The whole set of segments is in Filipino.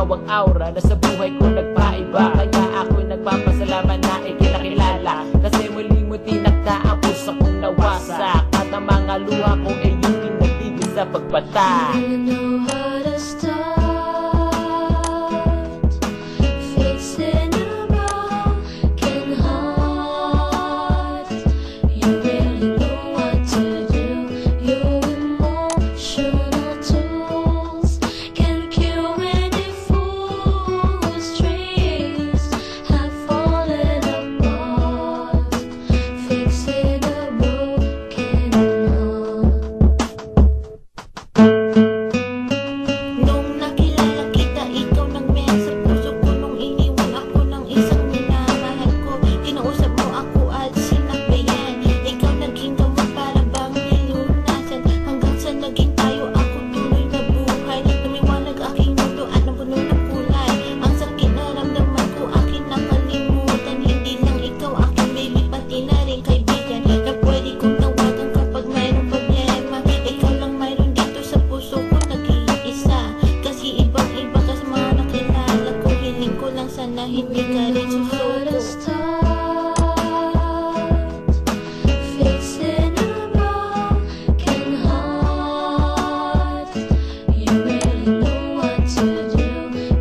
ikaw ang aura na sa buhay ko nagpaiba. Kaya ako'y nagpapasalamat na ikinakilala, kasi muling mo tinakda ang puso kong nawasak, at ang mga luha ko ay yung pinagbibig sa pagbata. You know how to start fixing a broken heart. You really know what to do. Your emotional tools can cure any fool whose dreams have fallen apart. Fixing a broken heart. Nung nakilala kita, ikaw nang meron sa puso ko. Nung iniwan ako ng isang minamahal ko, kinausap mo ako at sinabayan. Ikaw naging gamot para bang nilunasan, hanggang sa naging tayo ako tuloy na buhay. Lumiwanag aking mundo at napuno ng kulay. Ang sakit na ramdaman ko akin nakalimutan. Hindi lang ikaw aking baby, pati na rin kaibigan na pwede kong tawagan kapag mayroong problema. Ikaw lang mayroon dito sa puso ko, nag-iisa. Kasi ibang-iba ka sa mga nakilala ko. Hiling ko lang sana hindi ka rin susuko. Fixing a broken heart. You really know what to do.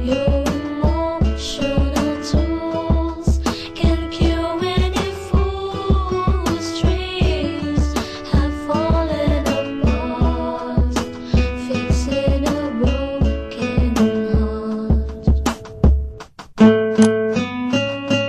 Your emotional tools can cure any fool whose dreams have fallen apart. Fixing a broken heart.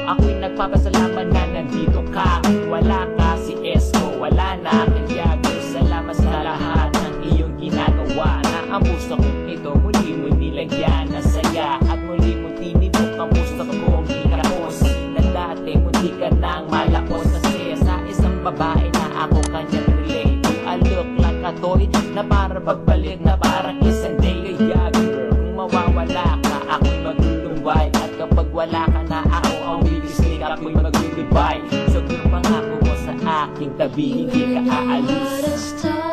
Ako'y nagpapasalamat na nandito ka. Kung wala ka, si Esko wala na. Kaya salamat sa lahat ng iyong ginagawa, na ang puso kong ito muli mo nilagyan ng saya, at muli mo tinibok ang puso kong hinakos, na dati munti ka nang malakos. Kasi sa isang babae na ako kanyang relate, a look like a toy na para pagbalik, na parang isang day. Kaya girl, kung mawawala ka, ako'y maglulumbay, at kapag wala ka na, ako ang bilisnik, ako'y mag-goodbye. So kung pangako mo sa aking tabi, hindi ka How to aalis. start